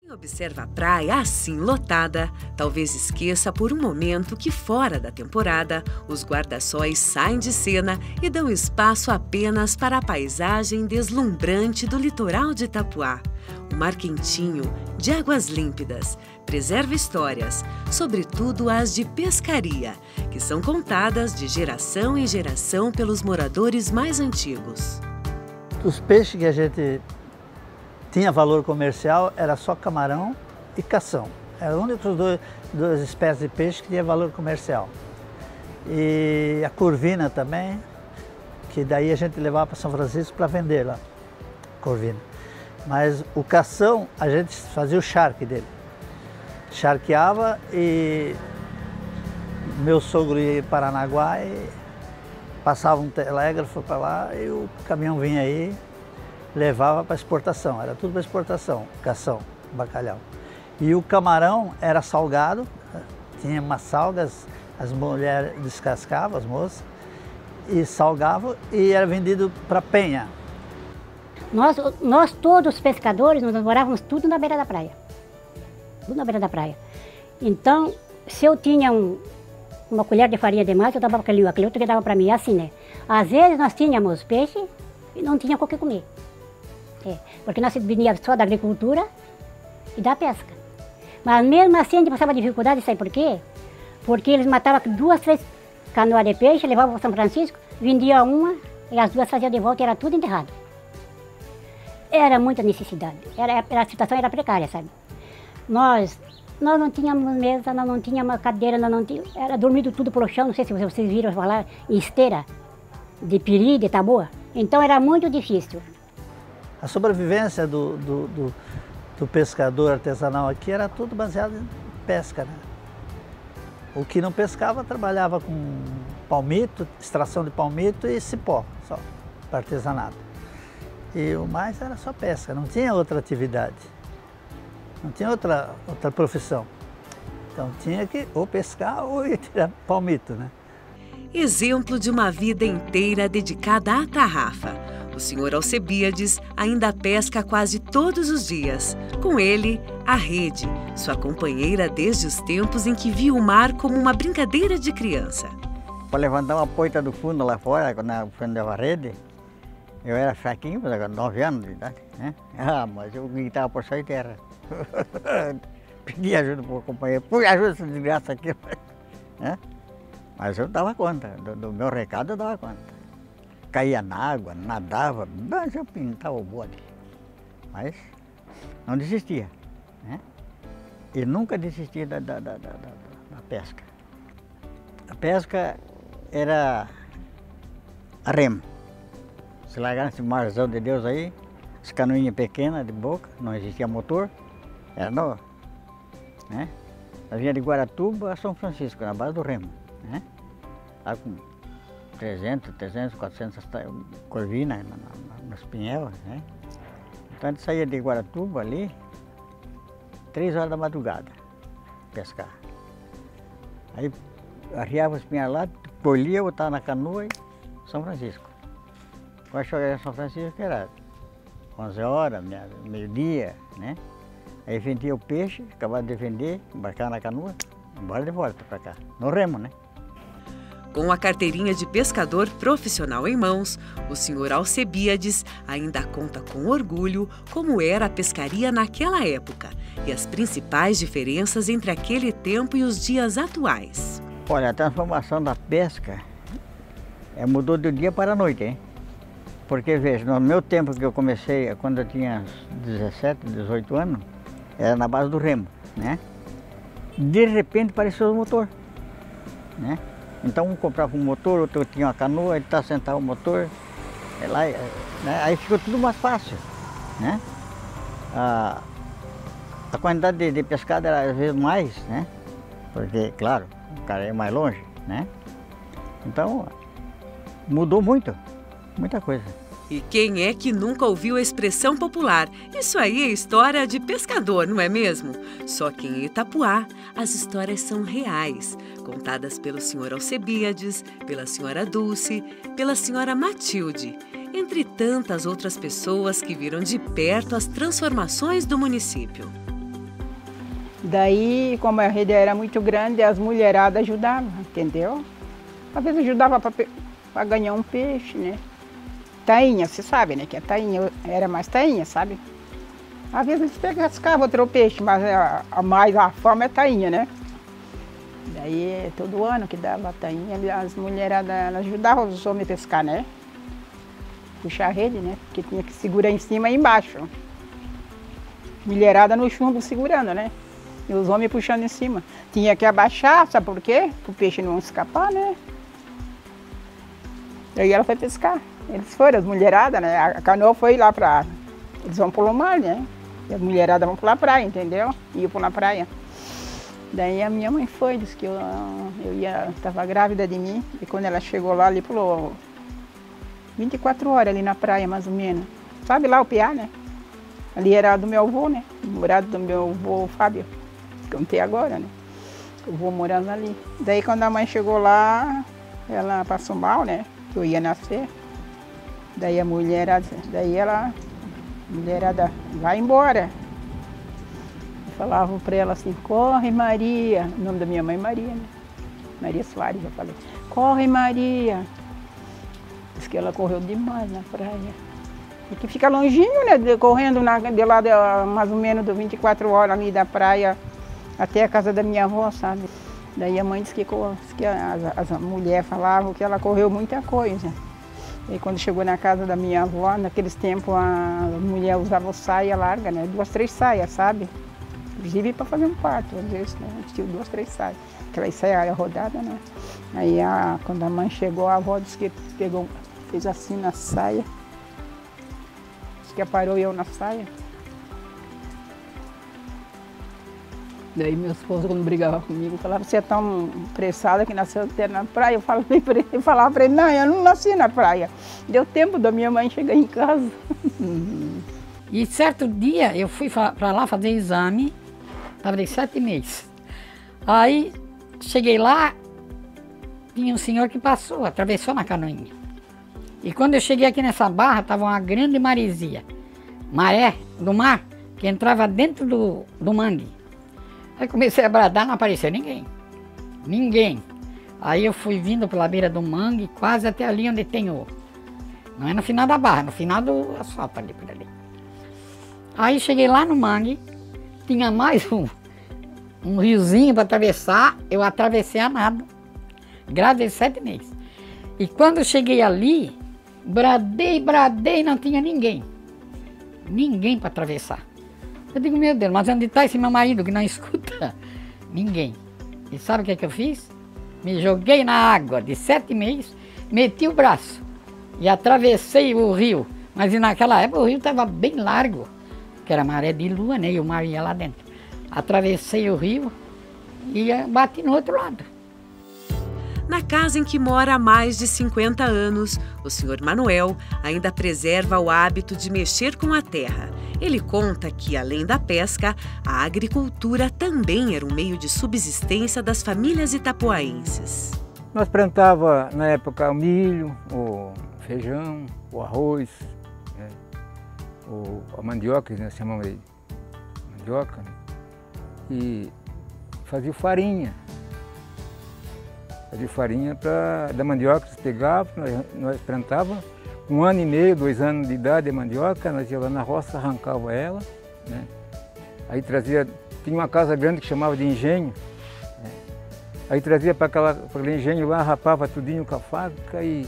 Quem observa a praia assim lotada, talvez esqueça por um momento que fora da temporada, os guarda-sóis saem de cena e dão espaço apenas para a paisagem deslumbrante do litoral de Itapuá. Um mar quentinho, de águas límpidas, preserva histórias, sobretudo as de pescaria, que são contadas de geração em geração pelos moradores mais antigos. Os peixes que a gente tinha valor comercial era só camarão e cação. Eram as únicas duas espécies de peixe que tinha valor comercial. E a curvina também, que daí a gente levava para São Francisco para vender lá, curvina. Mas o cação, a gente fazia o charque dele. Charqueava e meu sogro ia para Paranaguá e passava um telégrafo para lá e o caminhão vinha aí, levava para exportação, era tudo para exportação, cação, bacalhau. E o camarão era salgado, tinha umas salgas, as mulheres descascavam, as moças, e salgavam e era vendido para Penha. Nós todos os pescadores, nós morávamos tudo na beira da praia. Tudo na beira da praia. Então, se eu tinha uma colher de farinha demais, eu dava para aquele outro que dava para mim, assim, né? Às vezes nós tínhamos peixe e não tinha o que comer. Porque nós vinha só da agricultura e da pesca. Mas mesmo assim a gente passava dificuldade, sabe por quê? Porque eles matavam 2, 3 canoas de peixe, levavam para São Francisco, vendiam uma e as 2 faziam de volta e era tudo enterrado. Era muita necessidade, a situação era precária, sabe? Nós não tínhamos mesa, nós não tínhamos cadeira, nós não tínhamos, era dormido tudo pelo chão, não sei se vocês viram falar, em esteira, de piri, de taboa. Então era muito difícil. A sobrevivência do pescador artesanal aqui era tudo baseado em pesca, né? O que não pescava trabalhava com palmito, extração de palmito e cipó, só, para artesanato. E o mais era só pesca, não tinha outra atividade, não tinha outra profissão. Então tinha que ou pescar ou ir tirar palmito, né? Exemplo de uma vida inteira dedicada à tarrafa. O senhor Alcebiades ainda pesca quase todos os dias. Com ele, a rede, sua companheira desde os tempos em que viu o mar como uma brincadeira de criança. Para levantar uma poita do fundo lá fora, quando eu andava a rede, eu era fraquinho, mas agora 9 anos de idade, né? Mas eu gritava por céu e terra. Pedi ajuda para o companheiro, ajuda essa desgraça aqui. Né? Mas eu dava conta, do meu recado eu dava conta. Caía na água, nadava, mas eu pintava o bode. Mas não desistia, né? E nunca desistia da pesca. A pesca era a remo. Se largar nesse marzão de Deus aí, as canoinhas pequenas de boca, não existia motor, era novo, né? Nós vinha de Guaratuba a São Francisco, na base do remo, né? Lá com 300, 400 corvinas nas pinhelas, né? Então a gente saía de Guaratuba ali, 3 horas da madrugada, pescar. Aí arriava as pinhas lá, colhia, botava na canoa e São Francisco. Quando chegava em São Francisco era 11 horas, meio-dia, né? Aí vendia o peixe, acabava de vender, embarcava na canoa, embora de volta para cá, no remo, né? Com a carteirinha de pescador profissional em mãos, o senhor Alcebiades ainda conta com orgulho como era a pescaria naquela época e as principais diferenças entre aquele tempo e os dias atuais. Olha, a transformação da pesca mudou do dia para a noite, hein? Porque, veja, no meu tempo que eu comecei, quando eu tinha 17, 18 anos, era na base do remo, né? De repente apareceu o motor, né? Então um comprava um motor, outro tinha uma canoa, ele sentava o motor, né? Aí ficou tudo mais fácil, né? A quantidade de pescado era às vezes mais, né? Porque, claro, o cara ia mais longe, né? Então mudou muito, muita coisa. E quem é que nunca ouviu a expressão popular? Isso aí é história de pescador, não é mesmo? Só que em Itapuá, as histórias são reais, contadas pelo senhor Alcebiades, pela senhora Dulce, pela senhora Matilde, entre tantas outras pessoas que viram de perto as transformações do município. Daí, como a rede era muito grande, as mulheradas ajudavam, entendeu? Às vezes ajudava para ganhar um peixe, né? Tainha, você sabe, né? Que a tainha era mais tainha, sabe? Às vezes pescava outro peixe, mas a fome é tainha, né? Daí, todo ano que dava tainha, as mulheradas elas ajudavam os homens a pescar, né? Puxar a rede, né? Porque tinha que segurar em cima e embaixo. Mulherada no chumbo segurando, né? E os homens puxando em cima. Tinha que abaixar, sabe por quê? Para o peixe não escapar, né? Aí ela foi pescar. Eles foram, as mulheradas, né? A canoa foi lá para... Eles vão pelo mar, né? E as mulheradas vão pela praia, entendeu? Iam pela praia. Daí a minha mãe foi, disse que eu estava grávida de mim. E quando ela chegou lá, ali pulou 24 horas ali na praia, mais ou menos. Sabe lá o Piá, né? Ali era do meu avô, né? Morado do meu avô Fábio. Contei agora, né? Eu vou morando ali. Daí quando a mãe chegou lá, ela passou mal, né? Que eu ia nascer. Daí a mulherada, vai embora. Eu falava para ela assim, corre Maria. O nome da minha mãe é Maria, né? Maria Soares, eu falei. Corre Maria. Diz que ela correu demais na praia. E que fica longinho, né? Correndo de lá mais ou menos de 24 horas ali da praia até a casa da minha avó, sabe? Daí a mãe disse que as mulheres falavam que ela correu muita coisa. E quando chegou na casa da minha avó, naqueles tempos a mulher usava saia larga, né? 2, 3 saias, sabe? Inclusive para fazer um parto, às vezes, né? Tinha 2, 3 saias. Aquela saia rodada, né? Aí quando a mãe chegou, a avó disse que fez assim na saia. Disse que aparou eu na saia. Daí meu esposo, quando brigava comigo, falava, você é tão apressada que nasceu até na praia. Eu falava para ele, não, eu não nasci na praia. Deu tempo da minha mãe chegar em casa. E certo dia eu fui para lá fazer exame, estava de 7 meses. Aí cheguei lá, tinha um senhor que passou, atravessou na canoinha. E quando eu cheguei aqui nessa barra, estava uma grande maresia, maré do mar, que entrava dentro do mangue. Aí comecei a bradar, não apareceu ninguém. Ninguém. Aí eu fui vindo pela beira do mangue, quase até ali onde tem não é no final da barra, no final do asfalto ali, por ali. Aí cheguei lá no mangue, tinha mais um riozinho para atravessar, eu atravessei a nado, grávida de 7 meses. E quando eu cheguei ali, bradei, não tinha ninguém. Ninguém para atravessar. Eu digo, meu Deus, mas onde está esse meu marido que não escuta? Ninguém. E sabe o que eu fiz? Me joguei na água de 7 meses, meti o braço e atravessei o rio. Mas naquela época o rio estava bem largo, que era maré de lua, né? E o mar ia lá dentro. Atravessei o rio e bati no outro lado. Na casa em que mora há mais de 50 anos, o Sr. Manuel ainda preserva o hábito de mexer com a terra. Ele conta que, além da pesca, a agricultura também era um meio de subsistência das famílias itapoaenses. Nós plantava na época o milho, o feijão, o arroz, né? A mandioca, que nós chamamos de mandioca, né? E fazia farinha. Fazia farinha da mandioca, nós pegava, nós plantava 1 ano e meio, 2 anos de idade a mandioca, nós ia lá na roça, arrancava ela, né? Aí trazia, tinha uma casa grande que chamava de engenho, né? Aí trazia para aquele engenho lá, rapava tudinho com a faca e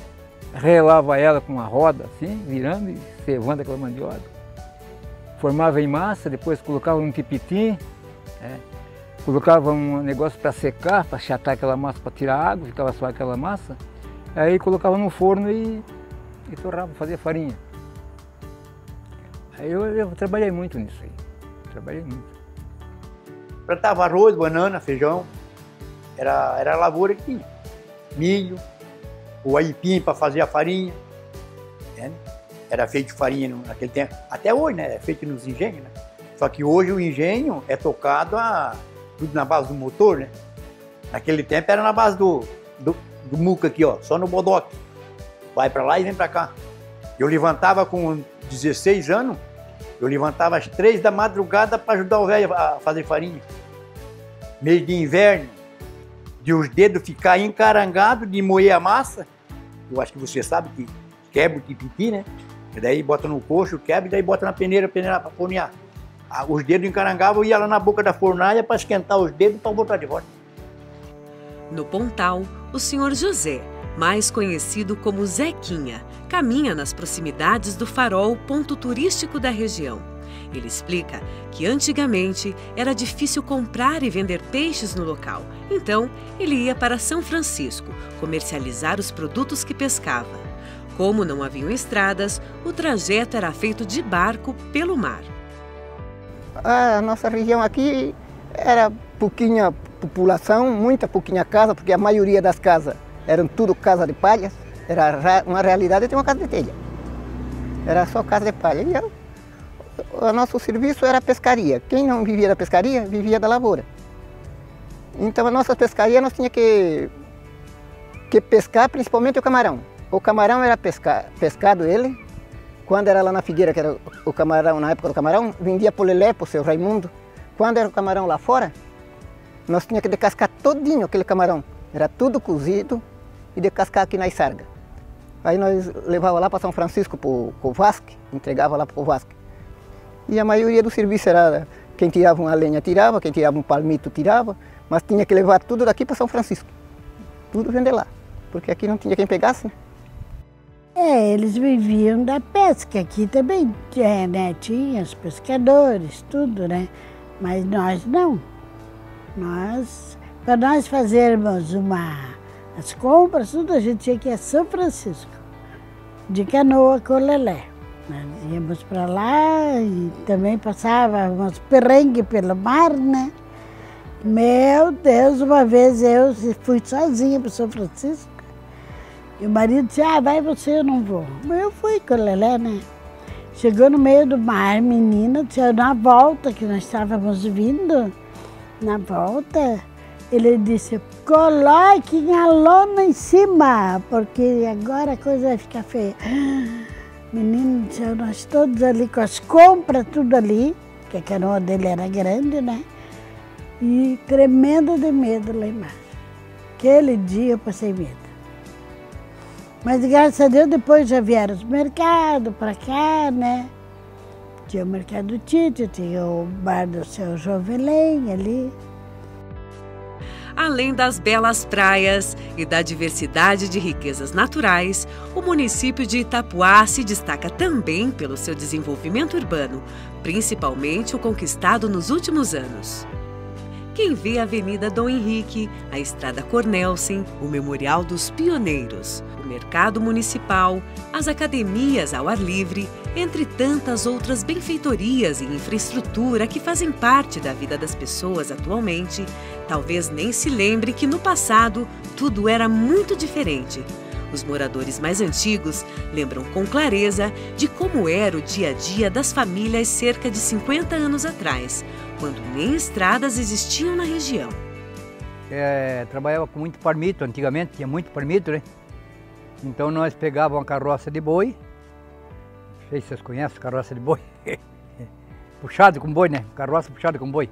relava ela com uma roda, assim, virando e cevando aquela mandioca. Formava em massa, depois colocava num tipitim, né? Colocava um negócio para secar, para achatar aquela massa, para tirar água, ficava só aquela massa. Aí colocava no forno e torrava, fazia farinha. Aí eu trabalhei muito nisso aí, trabalhei muito. Plantava arroz, banana, feijão, era a lavoura que tinha. Milho, o aipim para fazer a farinha, né? Era feito farinha naquele tempo, até hoje, né? É feito nos engenhos, né? Só que hoje o engenho é tocado tudo na base do motor, né? Naquele tempo era na base do muca aqui, ó, só no bodoque. Vai para lá e vem para cá. Eu levantava com 16 anos, eu levantava às 3 da madrugada para ajudar o velho a fazer farinha. mês de inverno, de os dedos ficar encarangados, de moer a massa. Eu acho que você sabe que quebra o tipiti, né? E daí bota no coxo, quebra e daí bota na peneira para fornear. Os dedos encarangavam e ia lá na boca da fornalha para esquentar os dedos para botar de volta. No Pontal, o senhor José, mais conhecido como Zequinha, caminha nas proximidades do Farol, ponto turístico da região. Ele explica que antigamente era difícil comprar e vender peixes no local. Então, ele ia para São Francisco comercializar os produtos que pescava. Como não haviam estradas, o trajeto era feito de barco pelo mar. A nossa região aqui era pouquinha população, muita pouquinha casa, porque a maioria das casas eram tudo casa de palhas. Era uma realidade ter uma casa de telha. Era só casa de palha. E o nosso serviço era pescaria. Quem não vivia da pescaria, vivia da lavoura. Então a nossa pescaria nós tínhamos que pescar principalmente o camarão. O camarão era pescado ele, quando era lá na Figueira, que era o camarão, na época do camarão, vendia polelé para o seu Raimundo. Quando era o camarão lá fora, nós tínhamos que descascar todinho aquele camarão. Era tudo cozido e descascar aqui nas sargas. Aí nós levava lá para São Francisco, para o Vasque, entregava lá para o Vasque. E a maioria do serviço era quem tirava uma lenha tirava, quem tirava um palmito tirava, mas tinha que levar tudo daqui para São Francisco. Tudo vender lá, porque aqui não tinha quem pegasse, né? Eles viviam da pesca, aqui também né, tinha os pescadores, tudo, né? Mas nós não. Para nós fazermos as compras, tudo a gente tinha que ir a São Francisco, de canoa com lelé. Nós íamos para lá e também passávamos perrengue pelo mar, né? Meu Deus, uma vez eu fui sozinha para São Francisco. E o marido disse, vai você, eu não vou. Mas eu fui com o Lelé, né? Chegou no meio do mar, menina, na volta que nós estávamos vindo, na volta, ele disse, coloquem a lona em cima, porque agora a coisa vai ficar feia. Menino, nós todos ali com as compras, tudo ali, que a canoa dele era grande, né? E tremendo de medo lá embaixo. Aquele dia eu passei medo. Mas graças a Deus depois já vieram os mercados para cá, né? Tinha o mercado do Tito, tinha o bar do seu Jovelém ali. Além das belas praias e da diversidade de riquezas naturais, o município de Itapuá se destaca também pelo seu desenvolvimento urbano, principalmente o conquistado nos últimos anos. Quem vê a Avenida Dom Henrique, a Estrada Cornelsen, o Memorial dos Pioneiros, o Mercado Municipal, as academias ao ar livre, entre tantas outras benfeitorias e infraestrutura que fazem parte da vida das pessoas atualmente, talvez nem se lembre que no passado tudo era muito diferente. Os moradores mais antigos lembram com clareza de como era o dia a dia das famílias cerca de 50 anos atrás, quando nem estradas existiam na região. Trabalhava com muito parmito, antigamente tinha muito parmito, né? Então nós pegávamos uma carroça de boi, não sei se vocês conhecem carroça de boi, puxado com boi, né? Carroça puxada com boi.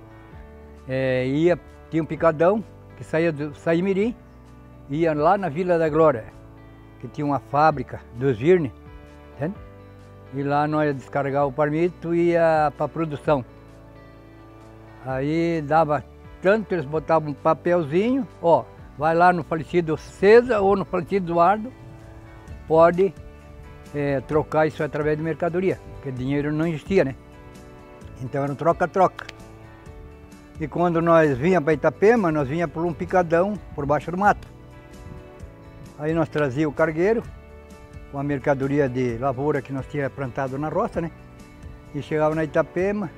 Tinha um picadão que saía do Saimirim, ia lá na Vila da Glória, que tinha uma fábrica dos Virne, entende? E lá nós descarregávamos o parmito e ia para a produção. Aí dava tanto, eles botavam um papelzinho, vai lá no falecido César ou no falecido Eduardo, pode trocar isso através de mercadoria, porque dinheiro não existia, né? Então era um troca-troca. E quando nós vinha para Itapema, nós vinha por um picadão por baixo do mato. Aí nós trazia o cargueiro, com a mercadoria de lavoura que nós tínhamos plantado na roça, né? E chegava na Itapema,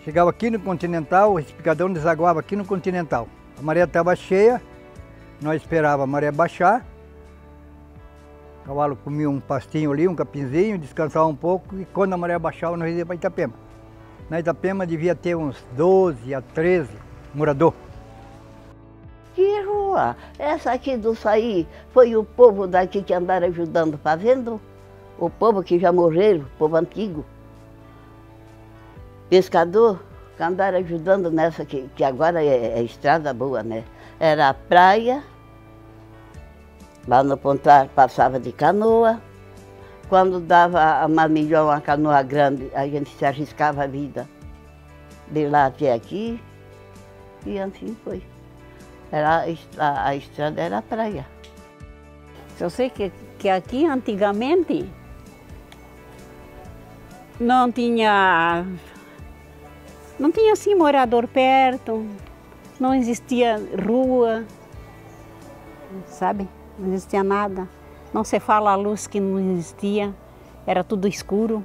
chegava aqui no Continental, esse picadão desaguava aqui no Continental. A maré estava cheia, nós esperávamos a maré baixar, o cavalo comia um pastinho ali, um capinzinho, descansava um pouco e quando a maré baixava nós íamos para Itapema. Na Itapema devia ter uns 12 a 13 moradores. Que rua? Essa aqui do Saí foi o povo daqui que andaram ajudando fazendo? O povo que já morreram, o povo antigo. Pescador, que andaram ajudando nessa que agora é estrada boa, né? Era a praia, lá no Pontal passava de canoa. Quando dava uma melhor, uma canoa grande, a gente se arriscava a vida de lá até aqui. E assim foi. A estrada era a praia. Eu sei que aqui antigamente não tinha assim morador perto, não existia rua, sabe? Não existia nada. Não se fala a luz que não existia, era tudo escuro.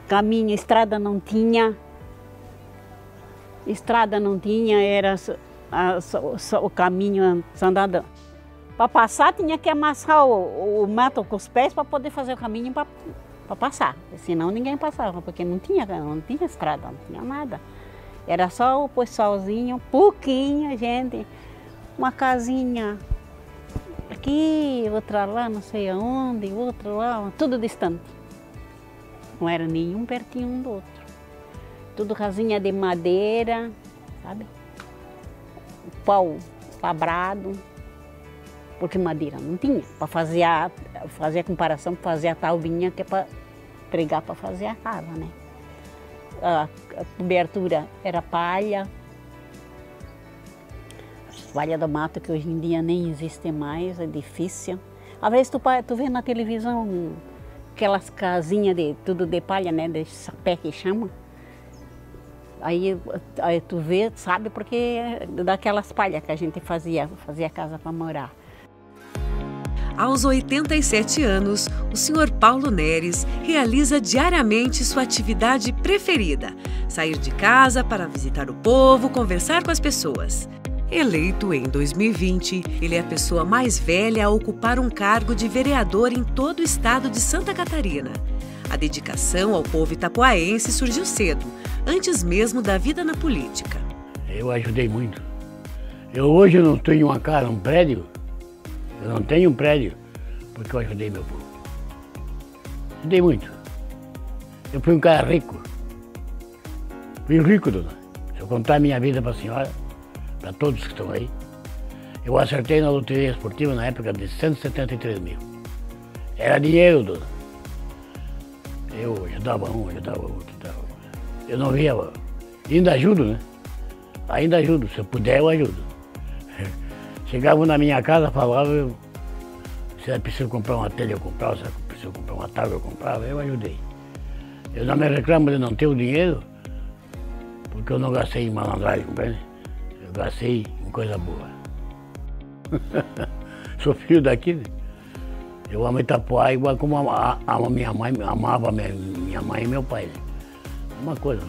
Caminho, estrada não tinha. Estrada não tinha, era só o caminho andando. Para passar tinha que amassar o mato com os pés para poder fazer o caminho para passar. Senão ninguém passava, porque não tinha estrada, não tinha nada. Era só o pessoalzinho, pouquinha gente, uma casinha aqui, outra lá, não sei aonde, outra lá, tudo distante. Não era nenhum pertinho um do outro. Tudo casinha de madeira, sabe? Pau labrado, porque madeira não tinha. Para fazer a comparação, para fazer a taubinha que é para pregar para fazer a casa, né? A cobertura era palha. Palha do mato, que hoje em dia nem existe mais, é difícil. Às vezes tu vê na televisão aquelas casinhas tudo de palha, né? De sapé que chama. Aí tu vê, sabe, porque é daquelas palhas que a gente fazia casa para morar. Aos 87 anos, o Sr. Paulo Neres realiza diariamente sua atividade preferida: sair de casa para visitar o povo, conversar com as pessoas. Eleito em 2020, ele é a pessoa mais velha a ocupar um cargo de vereador em todo o estado de Santa Catarina. A dedicação ao povo itapuaense surgiu cedo, antes mesmo da vida na política. Eu ajudei muito. Hoje não tenho uma casa, um prédio. Eu não tenho um prédio, porque eu ajudei meu povo. Ajudei muito. Eu fui um cara rico. Fui rico, dona. Se eu contar a minha vida para a senhora, para todos que estão aí, eu acertei na loteria esportiva na época de 173 mil. Era dinheiro, dona. Eu ajudava um, ajudava outro. Eu não via, ainda ajudo, né? Ainda ajudo, se eu puder eu ajudo. Chegavam na minha casa, falavam, se era preciso comprar uma telha eu comprava, se era preciso comprar uma tábua eu comprava, eu ajudei. Eu não me reclamo de não ter o dinheiro, porque eu não gastei em malandragem, compreende? Eu gastei em coisa boa. Sou filho daqui, né? Eu amo Itapuá igual como amo minha mãe, amava minha mãe e meu pai. Né? Uma coisa.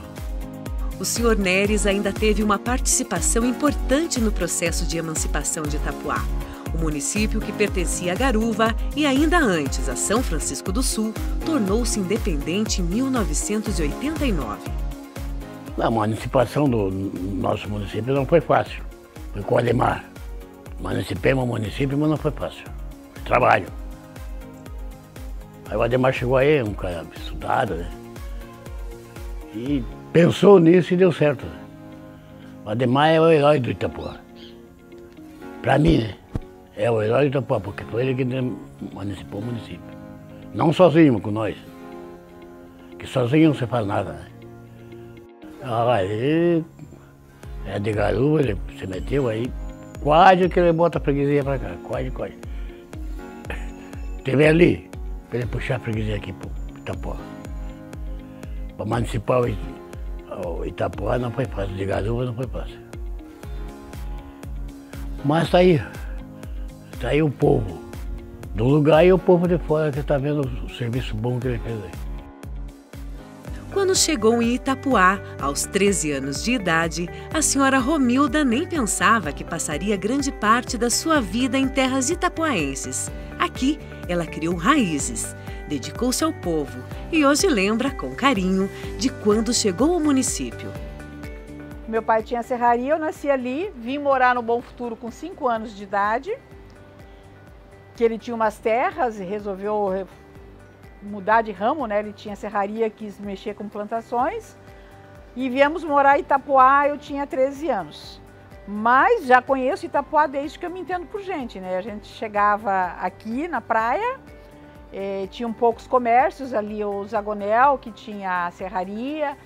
O Sr. Neres ainda teve uma participação importante no processo de emancipação de Itapuá. O município, que pertencia a Garuva e ainda antes a São Francisco do Sul, tornou-se independente em 1989. A emancipação do nosso município não foi fácil. Foi com o Ademar. Emancipemos o município, mas não foi fácil. Foi trabalho. Aí o Ademar chegou aí, um cara estudado, né? E pensou nisso e deu certo. Né? O Ademar é o herói do Itapuá. Para mim, né? É o herói do Itapuá, porque foi ele que emancipou o município. Não sozinho com nós. Que sozinho não se faz nada, né? Ele é de Garuva, ele se meteu aí, quase que ele bota a freguesia para cá, quase. Teve ali, para ele puxar a freguesia aqui para o Itapuá. Para emancipar o Itapuá não foi fácil, de Garuva não foi fácil. Mas tá aí o povo do lugar e o povo de fora que está vendo o serviço bom que ele fez aí. Quando chegou em Itapuá, aos 13 anos de idade, a senhora Romilda nem pensava que passaria grande parte da sua vida em terras itapuaenses. Aqui, ela criou raízes, dedicou-se ao povo e hoje lembra, com carinho, de quando chegou ao município. Meu pai tinha serraria, eu nasci ali, vim morar no Bom Futuro com 5 anos de idade, que ele tinha umas terras e resolveu mudar de ramo, né? Ele tinha serraria, quis mexer com plantações. E viemos morar em Itapuá, eu tinha 13 anos. Mas já conheço Itapuá desde que eu me entendo por gente, né? A gente chegava aqui na praia, tinham poucos comércios, ali o Zagonel, que tinha a serraria,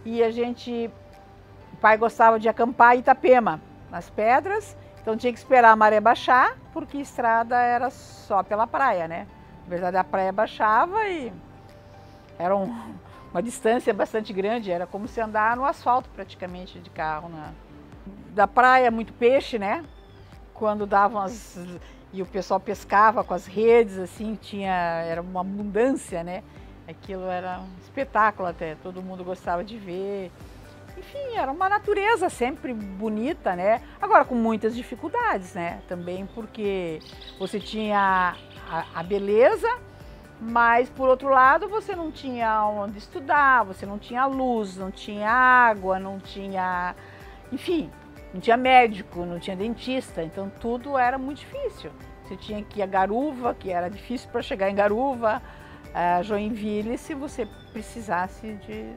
e o pai gostava de acampar em Itapema, nas pedras, então tinha que esperar a maré baixar, porque a estrada era só pela praia, né? Na verdade, a praia baixava e era uma distância bastante grande, era como se andar no asfalto praticamente de carro, né? Da praia, muito peixe, né? Quando davam e o pessoal pescava com as redes, assim, era uma abundância, né? Aquilo era um espetáculo até, todo mundo gostava de ver. Enfim, era uma natureza sempre bonita, né? Agora com muitas dificuldades, né? Também porque você tinha a beleza, mas por outro lado você não tinha onde estudar, você não tinha luz, não tinha água, não tinha... Enfim, não tinha médico, não tinha dentista, então tudo era muito difícil. Você tinha que ir a Garuva, que era difícil para chegar em Garuva, a Joinville, se você precisasse de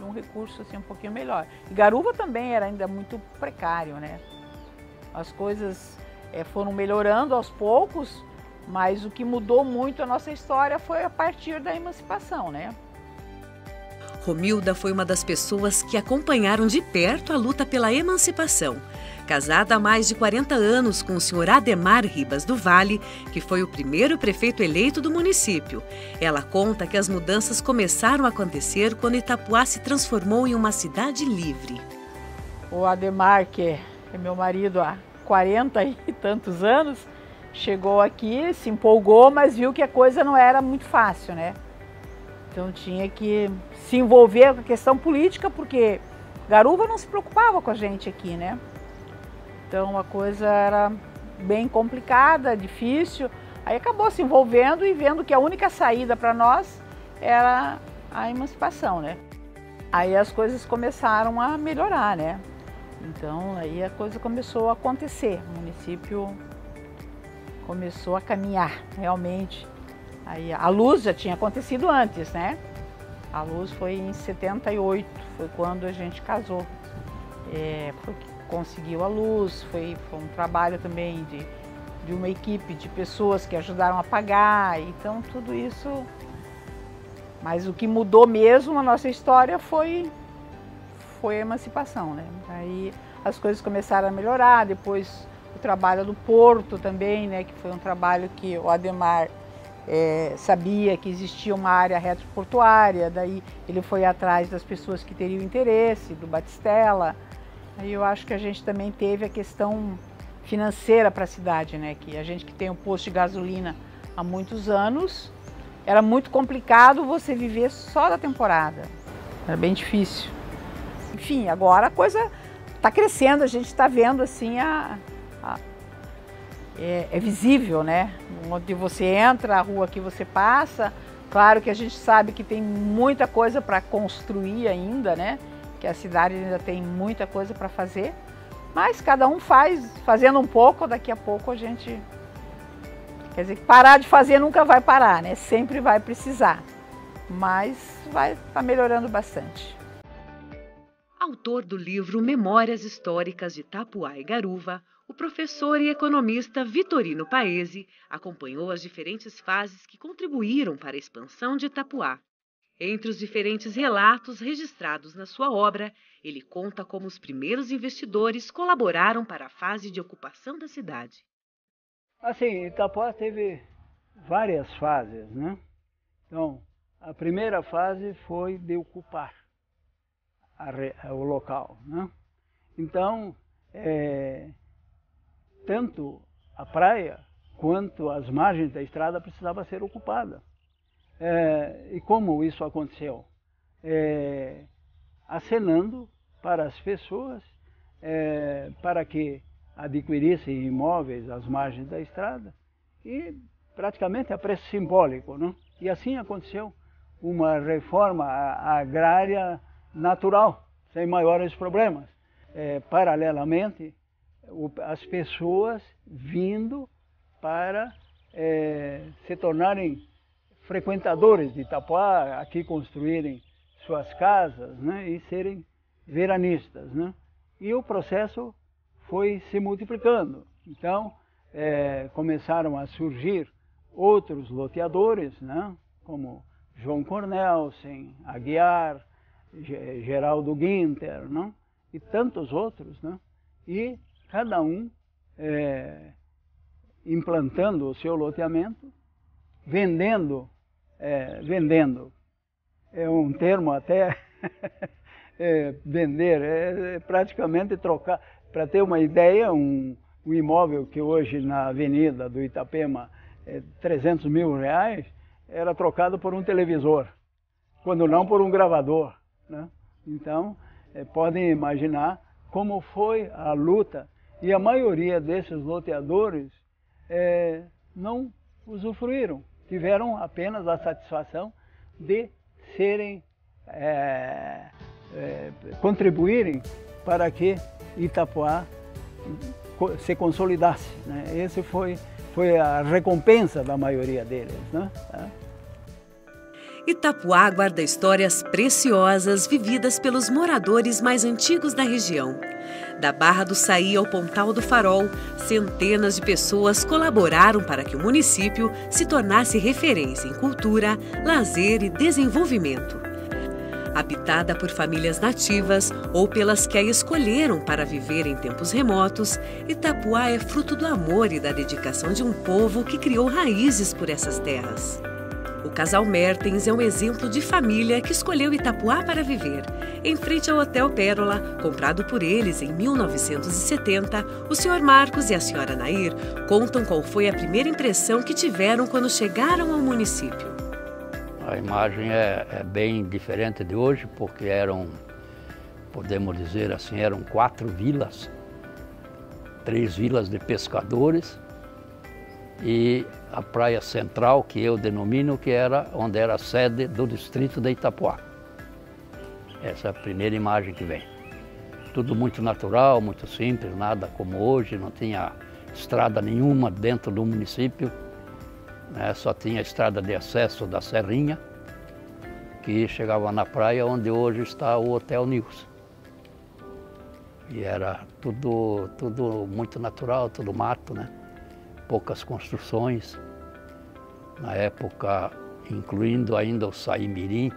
um recurso assim, um pouquinho melhor. E Garuva também era ainda muito precário, né? As coisas foram melhorando aos poucos, mas o que mudou muito a nossa história foi a partir da emancipação, né? Romilda foi uma das pessoas que acompanharam de perto a luta pela emancipação. Casada há mais de 40 anos com o senhor Ademar Ribas do Vale, que foi o primeiro prefeito eleito do município. Ela conta que as mudanças começaram a acontecer quando Itapuá se transformou em uma cidade livre. O Ademar, que é meu marido há 40 e tantos anos, chegou aqui, se empolgou, mas viu que a coisa não era muito fácil, né? Então tinha que se envolver com a questão política, porque Garuva não se preocupava com a gente aqui, né? Então a coisa era bem complicada, difícil. Aí acabou se envolvendo e vendo que a única saída para nós era a emancipação, né? Aí as coisas começaram a melhorar, né? Então aí a coisa começou a acontecer, o município começou a caminhar realmente. Aí a luz já tinha acontecido antes, né? A luz foi em 78, foi quando a gente casou. Foi que conseguiu a luz, foi um trabalho também de uma equipe de pessoas que ajudaram a pagar, então tudo isso. Mas o que mudou mesmo na nossa história foi a emancipação, né? Aí as coisas começaram a melhorar, depois o trabalho do porto também, né? Que foi um trabalho que o Ademar sabia que existia uma área retroportuária, daí ele foi atrás das pessoas que teriam interesse, do Batistella. Aí eu acho que a gente também teve a questão financeira para a cidade, né? Que a gente que tem um posto de gasolina há muitos anos, era muito complicado você viver só da temporada, era bem difícil. Enfim, agora a coisa está crescendo, a gente está vendo assim, é visível, né? Onde você entra, a rua que você passa. Claro que a gente sabe que tem muita coisa para construir ainda, né? Que a cidade ainda tem muita coisa para fazer. Mas cada um fazendo um pouco, daqui a pouco a gente... Quer dizer, parar de fazer nunca vai parar, né? Sempre vai precisar. Mas tá melhorando bastante. Autor do livro Memórias Históricas de Itapuá e Garuva, o professor e economista Vitorino Paese acompanhou as diferentes fases que contribuíram para a expansão de Itapuá. Entre os diferentes relatos registrados na sua obra, ele conta como os primeiros investidores colaboraram para a fase de ocupação da cidade. Assim, Itapuá teve várias fases, né? Então, a primeira fase foi de ocupar o local, né? Então, tanto a praia quanto as margens da estrada precisavam ser ocupadas. E como isso aconteceu? Acenando para as pessoas para que adquirissem imóveis às margens da estrada e praticamente a preço simbólico, né? E assim aconteceu uma reforma agrária natural, sem maiores problemas. Paralelamente, as pessoas vindo para se tornarem frequentadores de Itapuá, aqui construírem suas casas, né, e serem veranistas, né? E o processo foi se multiplicando. Então, começaram a surgir outros loteadores, né? Como João Cornelsen, Aguiar, Geraldo Guinter, né? E tantos outros, né? E cada um implantando o seu loteamento, vendendo, é um termo até, vender, praticamente trocar, para ter uma ideia, um imóvel que hoje na avenida do Itapema é 300 mil reais, era trocado por um televisor, quando não por um gravador, né? Então, podem imaginar como foi a luta, e a maioria desses loteadores não usufruíram, tiveram apenas a satisfação de serem, contribuírem para que Itapoá se consolidasse, né? Esse foi a recompensa da maioria deles, né? Itapoá guarda histórias preciosas vividas pelos moradores mais antigos da região. Da Barra do Saí ao Pontal do Farol, centenas de pessoas colaboraram para que o município se tornasse referência em cultura, lazer e desenvolvimento. Habitada por famílias nativas ou pelas que a escolheram para viver em tempos remotos, Itapoá é fruto do amor e da dedicação de um povo que criou raízes por essas terras. O casal Mertens é um exemplo de família que escolheu Itapoá para viver. Em frente ao Hotel Pérola, comprado por eles em 1970, o Sr. Marcos e a Sra. Nair contam qual foi a primeira impressão que tiveram quando chegaram ao município. A imagem é bem diferente de hoje, porque podemos dizer assim, eram 4 vilas, 3 vilas de pescadores e a praia central, que eu denomino, que era onde era a sede do distrito de Itapoá. Essa é a primeira imagem que vem. Tudo muito natural, muito simples, nada como hoje, não tinha estrada nenhuma dentro do município, né? Só tinha estrada de acesso da Serrinha, que chegava na praia onde hoje está o Hotel Nils. E era tudo muito natural, tudo mato, né? Poucas construções, na época incluindo ainda o Saimirim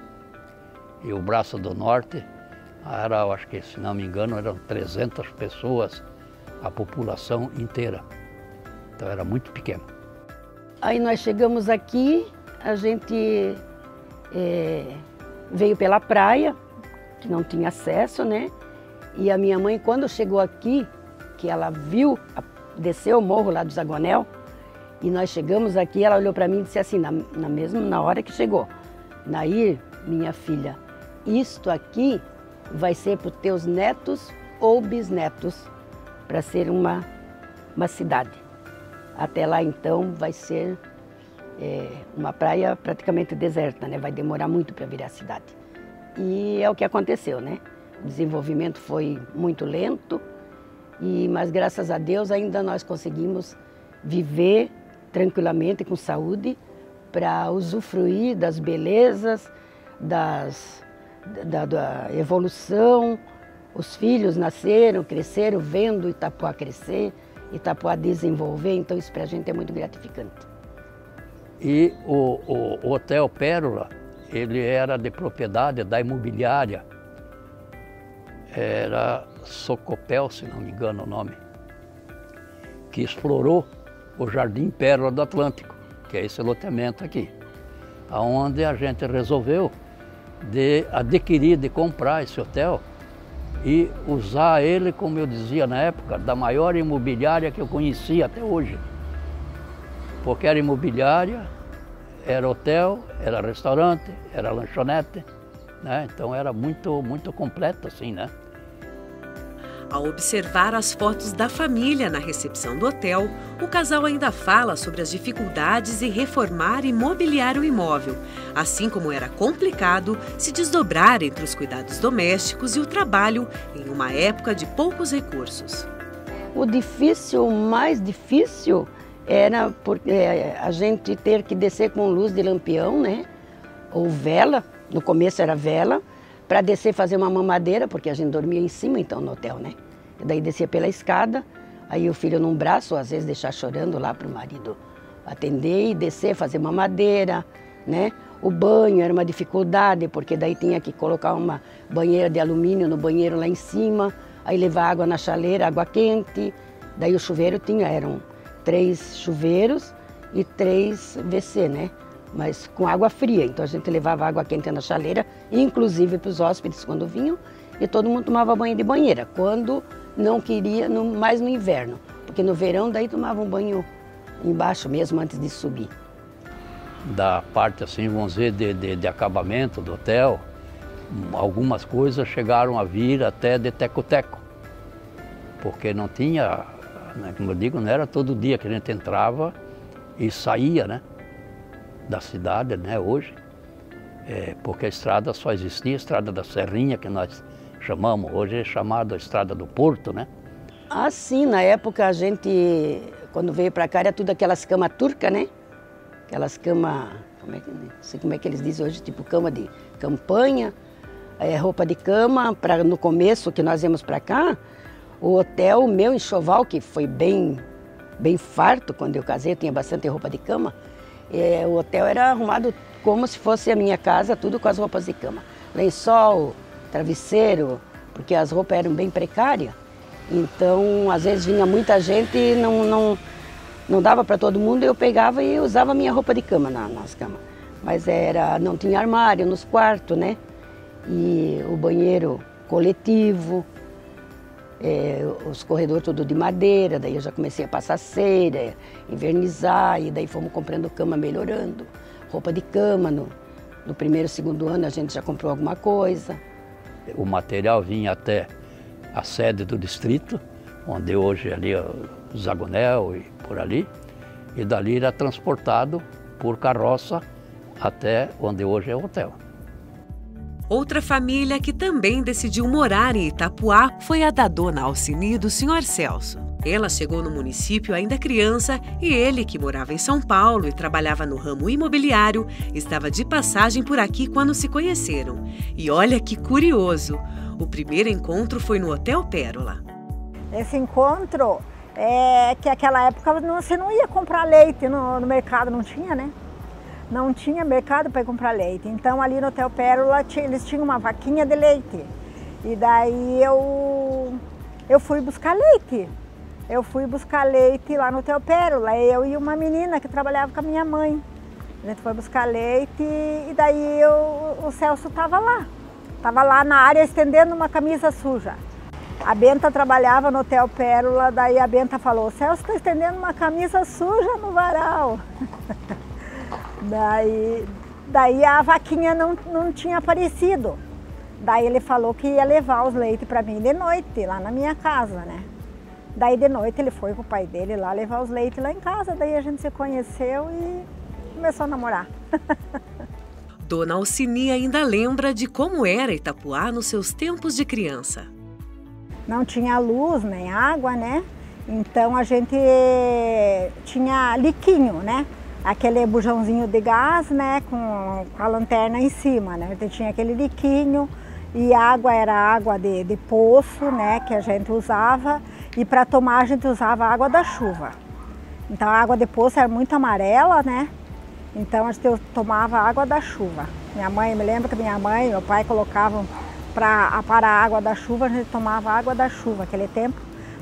e o Braço do Norte, eu acho que, se não me engano, eram 300 pessoas, a população inteira, então era muito pequeno. Aí nós chegamos aqui, a gente veio pela praia, que não tinha acesso, né? E a minha mãe, quando chegou aqui, que ela viu, desceu o morro lá do Zagonel, e nós chegamos aqui, ela olhou para mim e disse assim, na hora que chegou, Nair, minha filha, isto aqui vai ser para os teus netos ou bisnetos, para ser uma cidade. Até lá, então, vai ser uma praia praticamente deserta, né? Vai demorar muito para virar cidade. E é o que aconteceu, né? O desenvolvimento foi muito lento, mas graças a Deus ainda nós conseguimos viver tranquilamente, com saúde, para usufruir das belezas, da evolução. Os filhos nasceram, cresceram, vendo Itapoá crescer, Itapoá desenvolver, então isso para a gente é muito gratificante. E o Hotel Pérola, ele era de propriedade da imobiliária, era Socopel, se não me engano o nome, que explorou o Jardim Pérola do Atlântico, que é esse loteamento aqui, onde a gente resolveu de adquirir, de comprar esse hotel e usar ele, como eu dizia na época, da maior imobiliária que eu conhecia até hoje. Porque era imobiliária, era hotel, era restaurante, era lanchonete, né? Então era muito completo assim, né? Ao observar as fotos da família na recepção do hotel, o casal ainda fala sobre as dificuldades em reformar e mobiliar o imóvel, assim como era complicado se desdobrar entre os cuidados domésticos e o trabalho em uma época de poucos recursos. O mais difícil era a gente ter que descer com luz de lampião, né? Ou vela, no começo era vela, para descer fazer uma mamadeira, porque a gente dormia em cima então no hotel, né? E daí descia pela escada, aí o filho num braço, às vezes deixar chorando lá para o marido atender e descer, fazer mamadeira, né? O banho era uma dificuldade, porque daí tinha que colocar uma banheira de alumínio no banheiro lá em cima, aí levar água na chaleira, água quente. Daí o chuveiro eram 3 chuveiros e 3 WC, né? Mas com água fria, então a gente levava água quente na chaleira, inclusive para os hóspedes quando vinham, e todo mundo tomava banho de banheira, quando não queria, mais no inverno, porque no verão daí tomava um banho embaixo mesmo antes de subir. Da parte assim, vamos dizer, de acabamento do hotel, algumas coisas chegaram a vir até de teco-teco, porque não tinha, né, como eu digo, não era todo dia que a gente entrava e saía, né, da cidade, né, hoje, porque a estrada só existia, a estrada da Serrinha, que nós chamamos, hoje é chamada Estrada do Porto, né? Ah, sim, na época a gente, quando veio para cá, era tudo aquelas camas turcas, né? Aquelas camas, não sei como é que eles dizem hoje, tipo cama de campanha, roupa de cama. No começo que nós íamos para cá, o hotel, meu enxoval, que foi bem farto quando eu casei, eu tinha bastante roupa de cama, o hotel era arrumado como se fosse a minha casa, tudo com as roupas de cama. Lençol, travesseiro, porque as roupas eram bem precárias. Então, às vezes vinha muita gente e não dava para todo mundo, eu pegava e usava minha roupa de cama nas camas. Mas não tinha armário nos quartos, né? E o banheiro coletivo, os corredores tudo de madeira, daí eu já comecei a passar cera, invernizar, e daí fomos comprando cama, melhorando. Roupa de cama, no primeiro, segundo ano a gente já comprou alguma coisa. O material vinha até a sede do distrito, onde hoje é ali o Zagonel e por ali, e dali era transportado por carroça até onde hoje é o hotel. Outra família que também decidiu morar em Itapuá foi a da dona Alcini e do senhor Celso. Ela chegou no município ainda criança e ele, que morava em São Paulo e trabalhava no ramo imobiliário, estava de passagem por aqui quando se conheceram. E olha que curioso, o primeiro encontro foi no Hotel Pérola. Esse encontro é que naquela época você não ia comprar leite no mercado, não tinha, né? Não tinha mercado para comprar leite. Então ali no Hotel Pérola eles tinham uma vaquinha de leite. E daí eu fui buscar leite. Eu fui buscar leite lá no Hotel Pérola, eu e uma menina que trabalhava com a minha mãe. A gente foi buscar leite e daí o Celso estava lá na área estendendo uma camisa suja. A Benta trabalhava no Hotel Pérola, daí a Benta falou, o Celso está estendendo uma camisa suja no varal. Daí a vaquinha não tinha aparecido. Daí ele falou que ia levar os leites para mim de noite, lá na minha casa, né? Daí de noite ele foi com o pai dele lá levar os leites lá em casa, daí a gente se conheceu e começou a namorar. Dona Alcini ainda lembra de como era Itapuá nos seus tempos de criança. Não tinha luz nem água, né? Então a gente tinha liquinho, né? Aquele bujãozinho de gás, né? Com a lanterna em cima, né? A gente tinha aquele liquinho e água era água de poço, né? Que a gente usava. E para tomar a gente usava a água da chuva. Então a água de poço era muito amarela, né? Então a gente tomava a água da chuva. Minha mãe, me lembro que minha mãe e meu pai colocavam para a água da chuva, a gente tomava a água da chuva naquele tempo,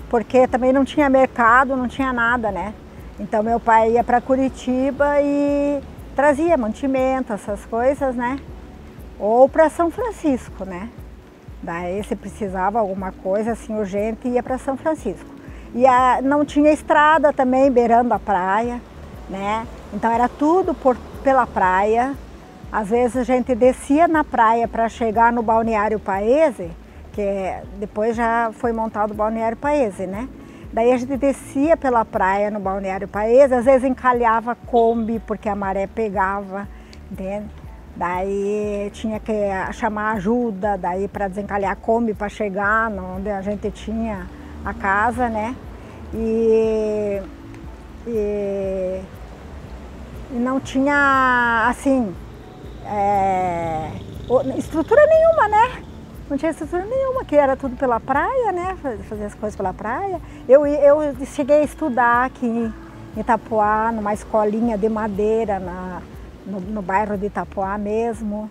porque também não tinha mercado, não tinha nada, né? Então meu pai ia para Curitiba e trazia mantimento, essas coisas, né? Ou para São Francisco, né? Daí se precisava alguma coisa assim urgente, ia para São Francisco. E não tinha estrada também beirando a praia, né? Então era tudo pela praia. Às vezes a gente descia na praia para chegar no Balneário Paese, que depois já foi montado o Balneário Paese, né? Daí a gente descia pela praia no Balneário Paese, às vezes encalhava Kombi porque a maré pegava, entende? Daí tinha que chamar ajuda daí para desencalhar a Kombi para chegar onde a gente tinha a casa, né? E não tinha, assim, estrutura nenhuma, né? Não tinha estrutura nenhuma, que era tudo pela praia, né? Fazer as coisas pela praia. Eu cheguei a estudar aqui em Itapoá, numa escolinha de madeira, no bairro de Itapoá mesmo.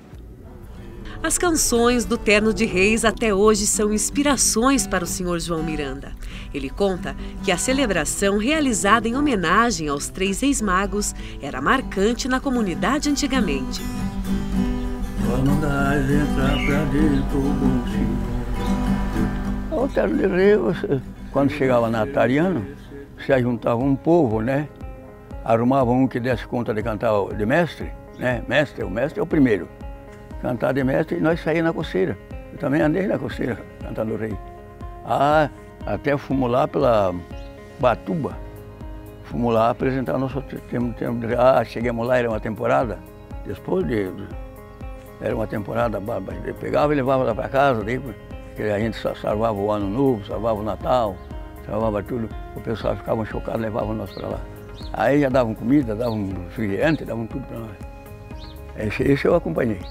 As canções do Terno de Reis até hoje são inspirações para o Sr. João Miranda. Ele conta que a celebração realizada em homenagem aos 3 reis-magos era marcante na comunidade antigamente. O Terno de Reis, quando chegava nataliano, se ajuntava um povo, né? Arrumava um que desse conta de cantar de mestre, né? O mestre é o primeiro. Cantar de mestre e nós saímos na coceira. Eu também andei na coceira cantando o rei. Até fomos lá pela Batuba. Fomos lá apresentar o nosso tempo de rei. Chegamos lá, era uma temporada. Depois era uma temporada, pegava e levava lá para casa, daí, porque a gente salvava o Ano Novo, salvava o Natal, salvava tudo. O pessoal ficava chocado, levavam nós para lá. Aí já davam comida, davam refrigerante, davam tudo para nós. Esse eu acompanhei.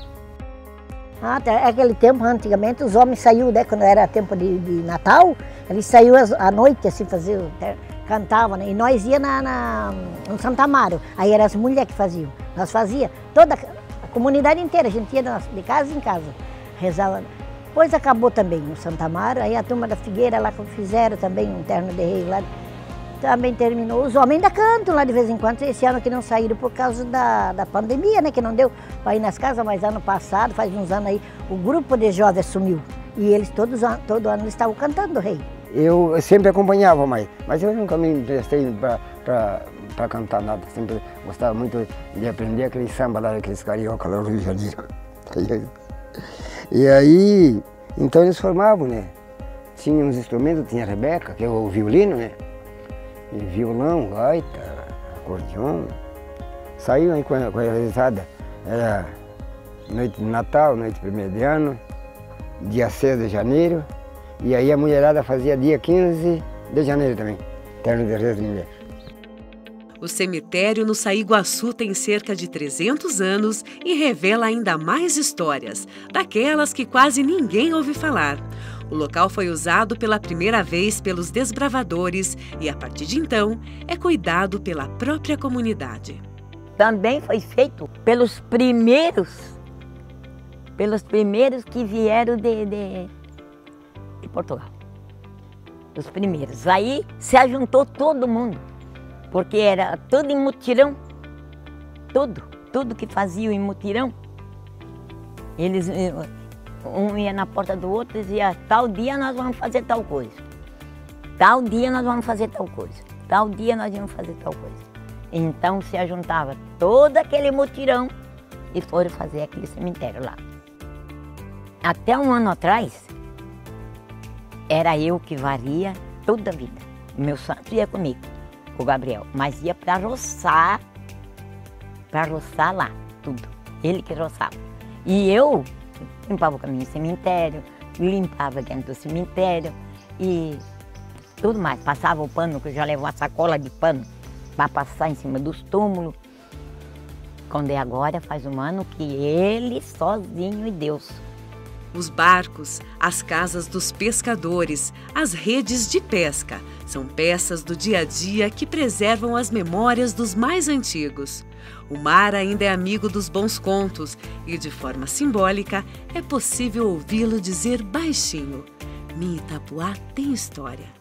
Até aquele tempo, antigamente, os homens saíam, né, quando era tempo de Natal, eles saíam à noite, assim, cantavam, né? E nós ia no Santo Amaro, aí eram as mulheres que faziam. Nós fazia, toda a comunidade inteira, a gente ia de casa em casa, rezava. Depois acabou também no Santo Amaro, aí a turma da Figueira lá fizeram também um terno de rei lá, também terminou. Os homens ainda cantam lá de vez em quando, esse ano que não saíram por causa da pandemia, né, que não deu para ir nas casas, mas ano passado, faz uns anos aí, o grupo de jovens sumiu. E eles todo ano estavam cantando o rei. Eu sempre acompanhava mas eu nunca me interessei para cantar nada, sempre gostava muito de aprender aquele samba lá, aqueles carioca lá no Rio de Janeiro. E aí, então eles formavam, né? Tinha uns instrumentos, tinha a Rebeca, que é o violino, né? E violão, gaita, acordeon. Saiu aí com a realizada. Era noite de Natal, noite de 1º de ano, dia 6 de janeiro. E aí a mulherada fazia dia 15 de janeiro também, terno de reis de mulher. O cemitério no Saíguaçu tem cerca de 300 anos e revela ainda mais histórias, daquelas que quase ninguém ouve falar. O local foi usado pela primeira vez pelos desbravadores e, a partir de então, é cuidado pela própria comunidade. Também foi feito pelos primeiros que vieram de Portugal. Os primeiros. Aí se ajuntou todo mundo, porque era tudo em mutirão, tudo que faziam em mutirão. Eles, um ia na porta do outro e dizia, tal dia nós vamos fazer tal coisa, tal dia nós vamos fazer tal coisa, tal dia nós vamos fazer tal coisa. Então se ajuntava todo aquele mutirão e foram fazer aquele cemitério lá. Até um ano atrás, era eu que varia toda a vida. O meu santo ia comigo, o Gabriel, mas ia para roçar lá, tudo. Ele que roçava. E eu limpava o caminho do cemitério, limpava dentro do cemitério e tudo mais. Passava o pano, que eu já levo uma sacola de pano para passar em cima dos túmulos. Quando é agora, faz um ano que ele sozinho e Deus. Os barcos, as casas dos pescadores, as redes de pesca são peças do dia a dia que preservam as memórias dos mais antigos. O mar ainda é amigo dos bons contos e, de forma simbólica, é possível ouvi-lo dizer baixinho: minha Itapoá tem história.